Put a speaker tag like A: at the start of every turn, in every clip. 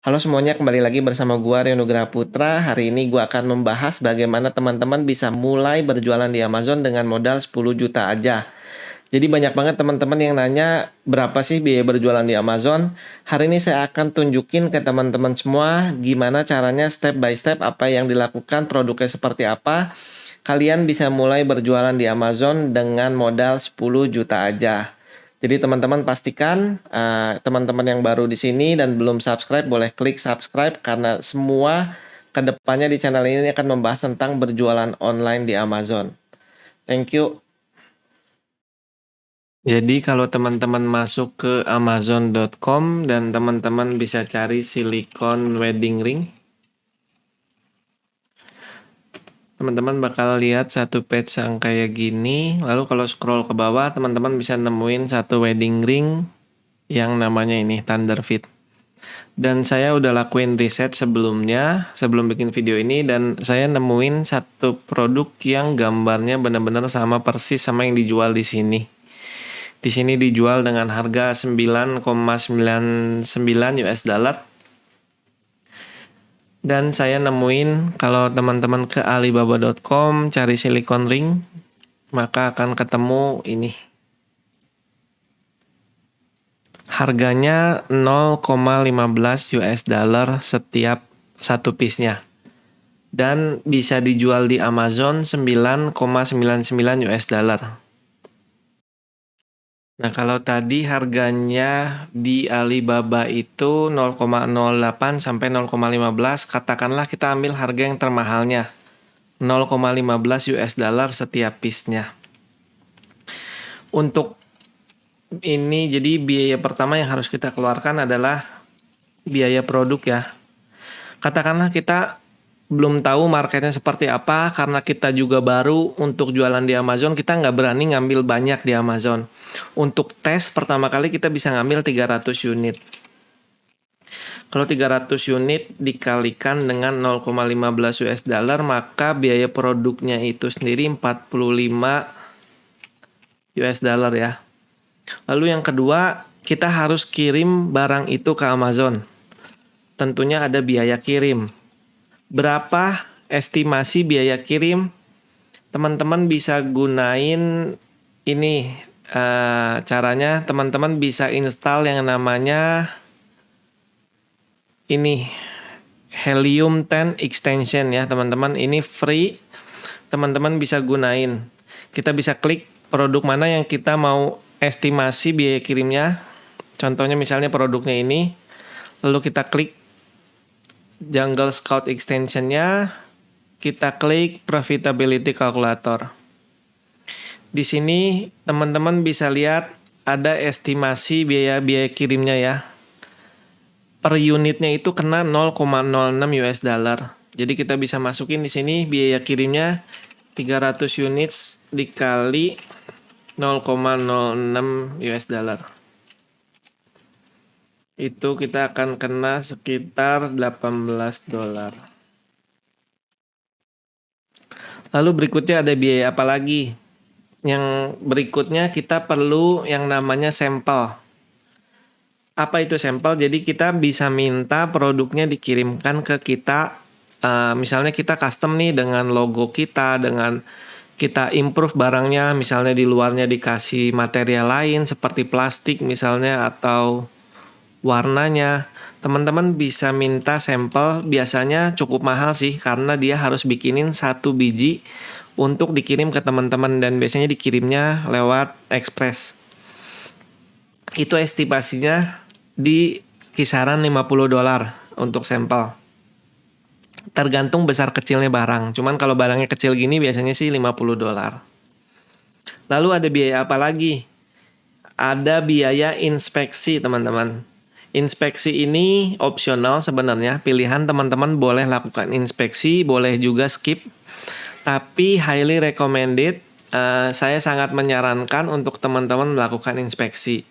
A: Halo semuanya, kembali lagi bersama gua Rio Nugraha Putra. Hari ini gua akan membahas bagaimana teman-teman bisa mulai berjualan di Amazon dengan modal 10 juta aja. Jadi banyak banget teman-teman yang nanya berapa sih biaya berjualan di Amazon. Hari ini saya akan tunjukin ke teman-teman semua gimana caranya step by step apa yang dilakukan, produknya seperti apa. Kalian bisa mulai berjualan di Amazon dengan modal 10 juta aja. Jadi teman-teman pastikan teman-teman yang baru di sini dan belum subscribe boleh klik subscribe karena semua kedepannya di channel ini akan membahas tentang berjualan online di Amazon. Thank you. Jadi kalau teman-teman masuk ke amazon.com dan teman-teman bisa cari silicone wedding ring. Teman-teman bakal lihat satu page yang kayak gini. Lalu kalau scroll ke bawah teman-teman bisa nemuin satu wedding ring yang namanya ini Thunderfit. Dan saya udah lakuin riset sebelumnya, sebelum bikin video ini, dan saya nemuin satu produk yang gambarnya benar-benar sama persis sama yang dijual di sini. Di sini dijual dengan harga 9,99 US dollar. Dan saya nemuin kalau teman-teman ke alibaba.com cari silicone ring, maka akan ketemu ini. Harganya 0,15 US dollar setiap satu piece-nya. Dan bisa dijual di Amazon 9,99 US dollar. Nah, kalau tadi harganya di Alibaba itu 0,08 sampai 0,15, katakanlah kita ambil harga yang termahalnya. 0,15 US dollar setiap piece-nya. Untuk ini jadi biaya pertama yang harus kita keluarkan adalah biaya produk ya. Katakanlah kita belum tahu marketnya seperti apa karena kita juga baru untuk jualan di Amazon, kita nggak berani ngambil banyak di Amazon. Untuk tes pertama kali kita bisa ngambil 300 unit. Kalau 300 unit dikalikan dengan 0,15 US dollar, maka biaya produknya itu sendiri 45 US dollar ya. Lalu yang kedua, kita harus kirim barang itu ke Amazon. Tentunya ada biaya kirim. Berapa estimasi biaya kirim? Teman-teman bisa gunain ini caranya. Teman-teman bisa install yang namanya ini Helium 10 extension ya teman-teman. Ini free. Teman-teman bisa gunain. Kita bisa klik produk mana yang kita mau estimasi biaya kirimnya. Contohnya misalnya produknya ini. Lalu kita klik Jungle Scout extension-nya, kita klik Profitability Calculator. Di sini teman-teman bisa lihat ada estimasi biaya kirimnya ya. Per unitnya itu kena 0,06 US dollar. Jadi kita bisa masukin di sini biaya kirimnya 300 units dikali 0,06 US dollar. Itu kita akan kena sekitar 18 dolar. Lalu berikutnya ada biaya apa lagi? Yang berikutnya kita perlu yang namanya sampel. Apa itu sampel? Jadi kita bisa minta produknya dikirimkan ke kita. Misalnya kita custom nih dengan logo kita, dengan kita improve barangnya. Misalnya di luarnya dikasih material lain seperti plastik misalnya atau warnanya, teman-teman bisa minta sampel. Biasanya cukup mahal sih karena dia harus bikinin 1 biji untuk dikirim ke teman-teman dan biasanya dikirimnya lewat ekspres. Itu estimasinya di kisaran 50 dolar untuk sampel. Tergantung besar kecilnya barang. Cuman kalau barangnya kecil gini biasanya sih 50 dolar. Lalu ada biaya apa lagi? Ada biaya inspeksi teman-teman. Inspeksi ini opsional sebenarnya, pilihan teman-teman boleh lakukan inspeksi, boleh juga skip. Tapi highly recommended, saya sangat menyarankan untuk teman-teman melakukan inspeksi.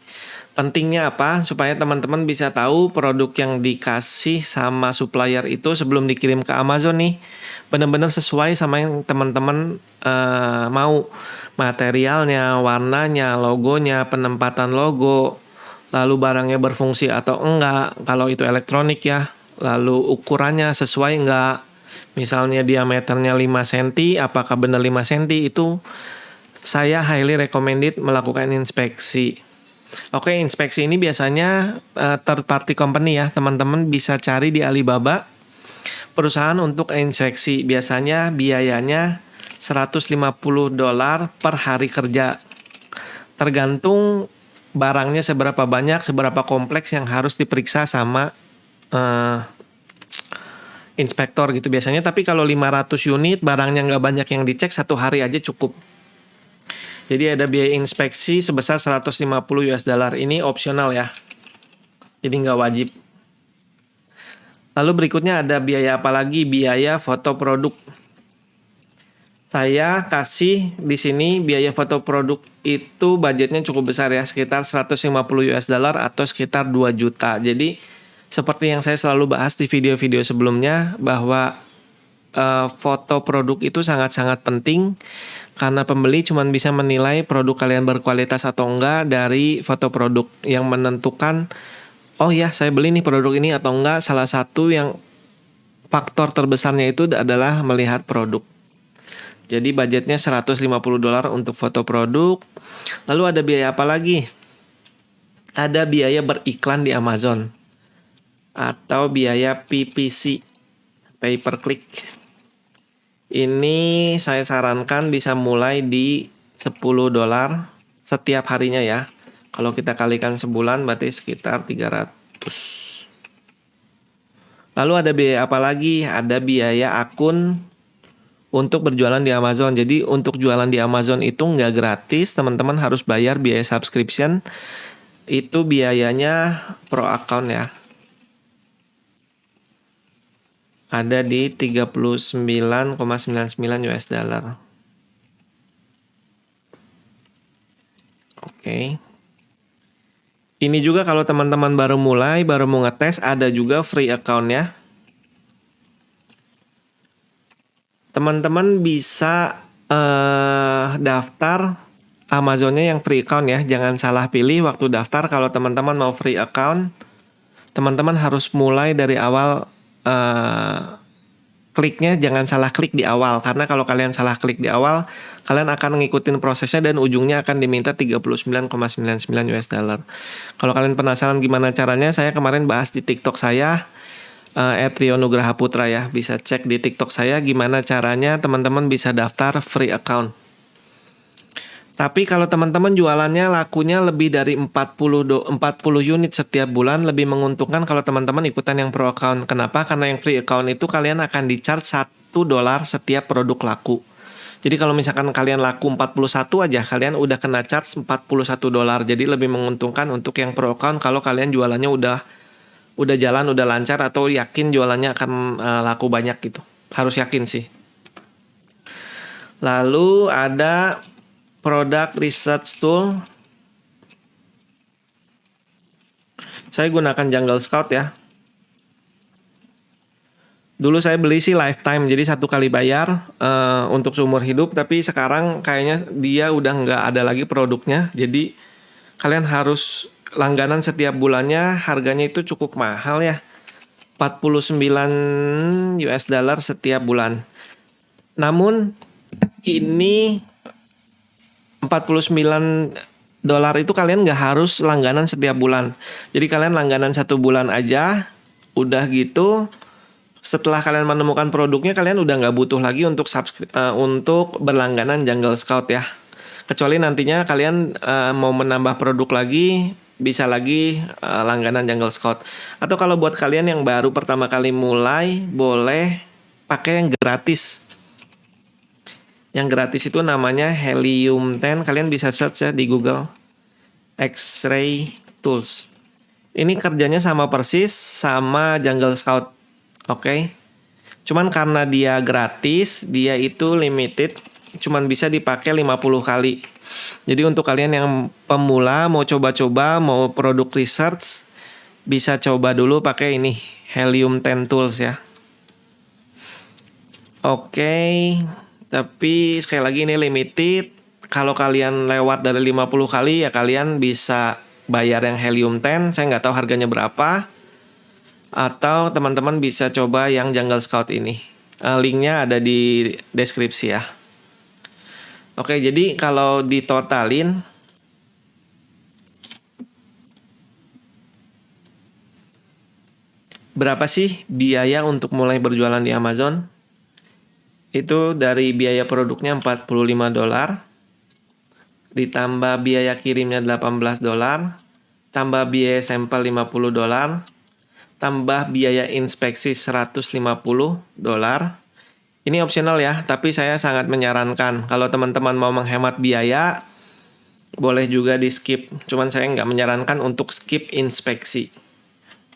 A: Pentingnya apa? Supaya teman-teman bisa tahu produk yang dikasih sama supplier itu sebelum dikirim ke Amazon nih, benar-benar sesuai sama yang teman-teman mau. Materialnya, warnanya, logonya, penempatan logo, lalu barangnya berfungsi atau enggak, kalau itu elektronik ya. lalu ukurannya sesuai nggak, misalnya diameternya 5 cm, apakah benar 5 cm, itu saya highly recommended melakukan inspeksi. Oke, inspeksi ini biasanya third party company ya, teman-teman bisa cari di Alibaba, perusahaan untuk inspeksi. Biasanya biayanya $150 per hari kerja. Tergantung barangnya seberapa banyak, seberapa kompleks yang harus diperiksa sama inspektor gitu biasanya. Tapi kalau 500 unit barangnya nggak banyak yang dicek, 1 hari aja cukup. Jadi ada biaya inspeksi sebesar $150. Ini opsional ya, jadi nggak wajib. Lalu berikutnya ada biaya apa lagi? Biaya foto produk. Saya kasih di sini biaya foto produk itu budgetnya cukup besar ya, sekitar $150 atau sekitar 2 juta. Jadi seperti yang saya selalu bahas di video-video sebelumnya, bahwa foto produk itu sangat-sangat penting, karena pembeli cuma bisa menilai produk kalian berkualitas atau enggak dari foto produk. Yang menentukan, oh ya saya beli nih produk ini atau enggak, salah satu yang faktor terbesarnya itu adalah melihat produk. Jadi budgetnya $150 untuk foto produk. Lalu ada biaya apa lagi? Ada biaya beriklan di Amazon atau biaya PPC, pay per click. Ini saya sarankan bisa mulai di $10 setiap harinya ya. Kalau kita kalikan sebulan berarti sekitar 300. Lalu ada biaya apa lagi? Ada biaya akun untuk berjualan di Amazon. Jadi untuk jualan di Amazon itu nggak gratis, teman-teman harus bayar biaya subscription. Itu biayanya pro account ya. Ada di $39,99. Oke. Ini juga kalau teman-teman baru mulai, baru mau ngetes, ada juga free account ya. Teman-teman bisa daftar Amazonnya yang free account ya. Jangan salah pilih waktu daftar. Kalau teman-teman mau free account, teman-teman harus mulai dari awal. Kliknya jangan salah klik di awal, karena kalau kalian salah klik di awal, kalian akan ngikutin prosesnya dan ujungnya akan diminta $39,99. Kalau kalian penasaran gimana caranya, saya kemarin bahas di TikTok saya, @rionugrahaputra ya. Bisa cek di TikTok saya gimana caranya teman-teman bisa daftar free account. Tapi kalau teman-teman jualannya lakunya lebih dari 40 unit setiap bulan, lebih menguntungkan kalau teman-teman ikutan yang pro account. Kenapa? Karena yang free account itu kalian akan di-charge $1 setiap produk laku. Jadi kalau misalkan kalian laku 41 aja, kalian udah kena charge $41. Jadi lebih menguntungkan untuk yang pro account kalau kalian jualannya udah jalan, udah lancar, atau yakin jualannya akan laku banyak gitu. Harus yakin sih. Lalu ada product research tool. Saya gunakan Jungle Scout ya. Dulu saya beli sih lifetime, jadi 1 kali bayar untuk seumur hidup. Tapi sekarang kayaknya dia udah nggak ada lagi produknya. Jadi kalian harus langganan setiap bulannya. Harganya itu cukup mahal ya, $49 setiap bulan. Namun ini $49 itu kalian nggak harus langganan setiap bulan. Jadi kalian langganan 1 bulan aja, udah gitu setelah kalian menemukan produknya, kalian udah nggak butuh lagi untuk berlangganan Jungle Scout ya. Kecuali nantinya kalian mau menambah produk lagi, bisa lagi langganan Jungle Scout. Atau kalau buat kalian yang baru pertama kali mulai, boleh pakai yang gratis. Yang gratis itu namanya Helium 10. Kalian bisa search ya di Google, X-ray tools. Ini kerjanya sama persis sama Jungle Scout. Oke. Cuman karena dia gratis, dia itu limited, cuman bisa dipakai 50 kali. Jadi untuk kalian yang pemula mau coba-coba, mau produk research, bisa coba dulu pakai ini Helium 10 tools ya. Oke. Tapi sekali lagi ini limited. Kalau kalian lewat dari 50 kali ya kalian bisa bayar yang Helium 10. Saya nggak tahu harganya berapa. Atau teman-teman bisa coba yang Jungle Scout ini. Linknya ada di deskripsi ya. Oke, jadi kalau ditotalin berapa sih biaya untuk mulai berjualan di Amazon? Itu dari biaya produknya $45, ditambah biaya kirimnya $18, tambah biaya sampel $50, tambah biaya inspeksi $150. Ini opsional ya, tapi saya sangat menyarankan kalau teman-teman mau menghemat biaya, boleh juga di skip. Cuman saya nggak menyarankan untuk skip inspeksi.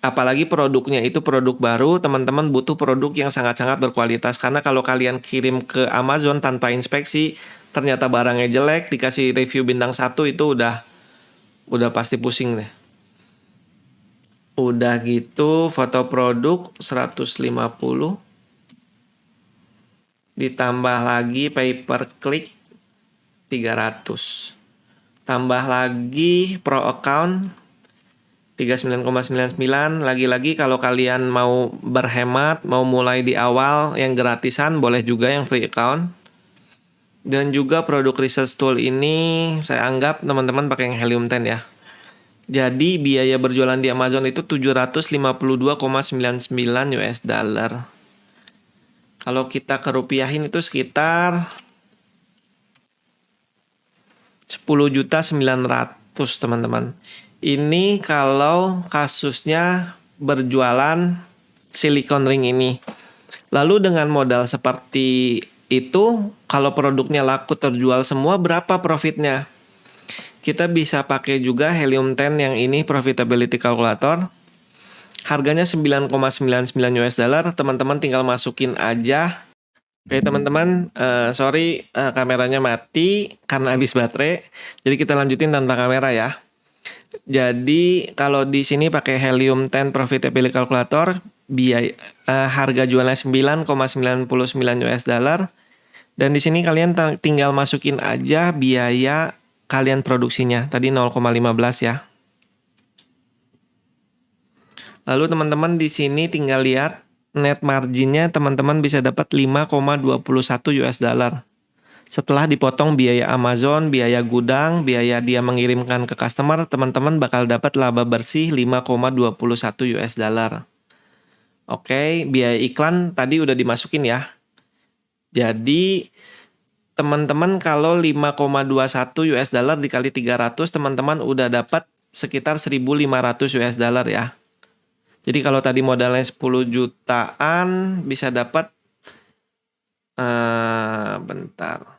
A: Apalagi produknya itu produk baru, teman-teman butuh produk yang sangat-sangat berkualitas. Karena kalau kalian kirim ke Amazon tanpa inspeksi, ternyata barangnya jelek, dikasih review bintang 1 itu udah pasti pusing deh. Udah gitu foto produk 150, ditambah lagi pay per click 300, tambah lagi pro account 39,99. Lagi-lagi kalau kalian mau berhemat, mau mulai di awal yang gratisan, boleh juga yang free account. Dan juga produk research tool ini saya anggap teman-teman pakai yang Helium 10 ya. Jadi biaya berjualan di Amazon itu 752,99 US dollar. Kalau kita kerupiahin itu sekitar 10.900.000 teman-teman. Ini kalau kasusnya berjualan silicone ring ini. Lalu dengan modal seperti itu, kalau produknya laku terjual semua, berapa profitnya? Kita bisa pakai juga Helium 10 yang ini profitability calculator. Harganya 9,99 US dollar. Teman-teman tinggal masukin aja. Oke teman-teman, sorry kameranya mati karena habis baterai. Jadi kita lanjutin tanpa kamera ya. Jadi kalau di sini pakai Helium 10 profitability calculator, biaya harga jualnya 9,99 US dollar. Dan di sini kalian tinggal masukin aja biaya kalian produksinya. Tadi 0,15 ya. Lalu teman-teman di sini tinggal lihat net marginnya, teman-teman bisa dapat 5,21 US dollar. Setelah dipotong biaya Amazon, biaya gudang, biaya dia mengirimkan ke customer, teman-teman bakal dapat laba bersih 5,21 US dollar. Oke, biaya iklan tadi udah dimasukin ya. Jadi teman-teman kalau 5,21 US dollar dikali 300, teman-teman udah dapat sekitar 1.500 US dollar ya. Jadi kalau tadi modalnya 10 jutaan bisa dapat bentar.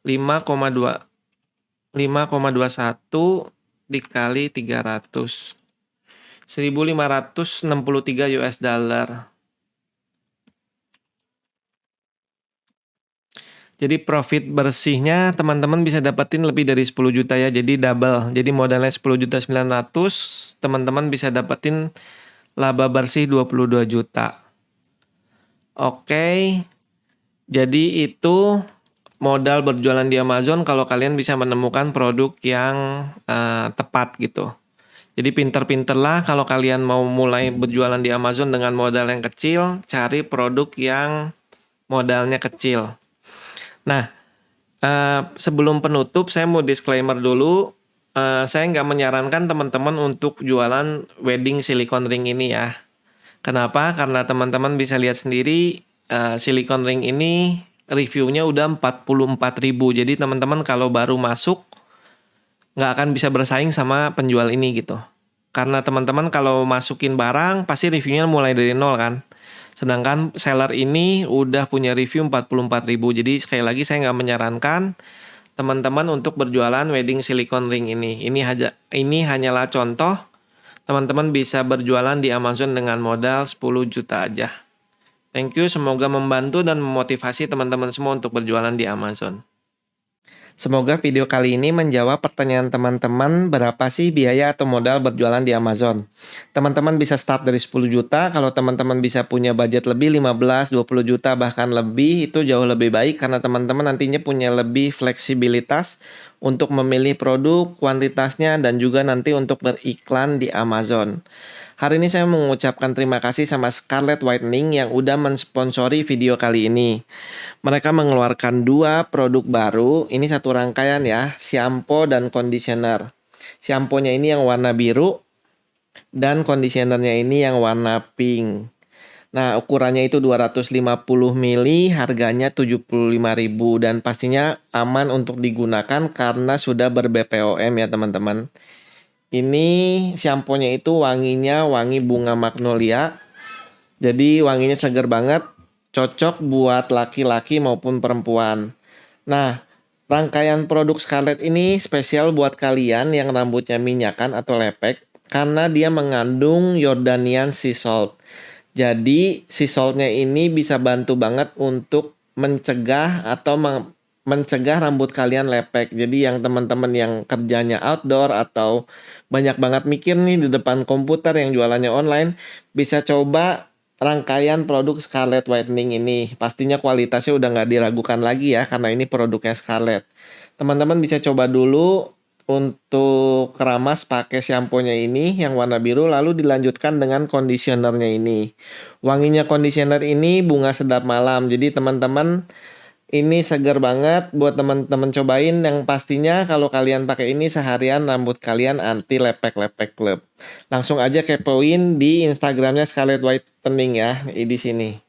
A: 5,21 dikali 300. 1.563 US dollar. Jadi profit bersihnya teman-teman bisa dapetin lebih dari 10 juta ya. Jadi double. Jadi modalnya 10.900.000, teman-teman bisa dapetin laba bersih 22 juta. Oke. Jadi itu modal berjualan di Amazon kalau kalian bisa menemukan produk yang tepat gitu. Jadi pinter-pinterlah kalau kalian mau mulai berjualan di Amazon dengan modal yang kecil, cari produk yang modalnya kecil. Nah, sebelum penutup saya mau disclaimer dulu. Saya nggak menyarankan teman-teman untuk jualan wedding silicone ring ini ya. Kenapa? Karena teman-teman bisa lihat sendiri silicone ring ini reviewnya udah 44.000. Jadi teman-teman kalau baru masuk nggak akan bisa bersaing sama penjual ini gitu. Karena teman-teman kalau masukin barang pasti reviewnya mulai dari nol kan. Sedangkan seller ini udah punya review 44.000. Jadi sekali lagi saya nggak menyarankan teman-teman untuk berjualan wedding silicone ring ini. Ini hanyalah contoh. Teman-teman bisa berjualan di Amazon dengan modal 10 juta aja. Thank you, semoga membantu dan memotivasi teman-teman semua untuk berjualan di Amazon. Semoga video kali ini menjawab pertanyaan teman-teman berapa sih biaya atau modal berjualan di Amazon. Teman-teman bisa start dari 10 juta, kalau teman-teman bisa punya budget lebih 15, 20 juta bahkan lebih itu jauh lebih baik karena teman-teman nantinya punya lebih fleksibilitas untuk memilih produk, kuantitasnya dan juga nanti untuk beriklan di Amazon. Hari ini saya mengucapkan terima kasih sama Scarlett Whitening yang udah mensponsori video kali ini. Mereka mengeluarkan 2 produk baru, ini satu rangkaian ya, shampoo dan conditioner. Shampoo-nya ini yang warna biru dan conditioner-nya ini yang warna pink. Nah, ukurannya itu 250 ml, harganya 75.000 dan pastinya aman untuk digunakan karena sudah ber-BPOM ya teman-teman. Ini shampoo-nya itu wanginya wangi bunga magnolia. Jadi wanginya segar banget, cocok buat laki-laki maupun perempuan. Nah, rangkaian produk Scarlett ini spesial buat kalian yang rambutnya minyakan atau lepek karena dia mengandung Jordanian Sea Salt. Jadi, sea saltnya ini bisa bantu banget untuk mencegah atau mencegah rambut kalian lepek. Jadi yang teman-teman yang kerjanya outdoor atau banyak banget mikir nih di depan komputer yang jualannya online, bisa coba rangkaian produk Scarlett Whitening ini. Pastinya kualitasnya udah nggak diragukan lagi ya karena ini produknya Scarlett. Teman-teman bisa coba dulu untuk keramas pakai shampoo-nya ini yang warna biru lalu dilanjutkan dengan conditioner-nya ini. Wanginya conditioner ini bunga sedap malam. Jadi teman-teman ini segar banget buat teman-teman cobain yang pastinya kalau kalian pakai ini seharian rambut kalian anti lepek-lepek klub. Langsung aja kepoin di Instagramnya Scarlett Whitening ya di sini.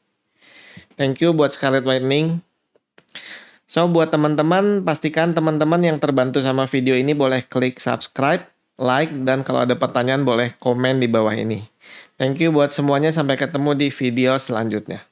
A: Thank you buat Scarlett Whitening. So, buat teman-teman, pastikan teman-teman yang terbantu sama video ini boleh klik subscribe, like, dan kalau ada pertanyaan boleh komen di bawah ini. Thank you buat semuanya, sampai ketemu di video selanjutnya.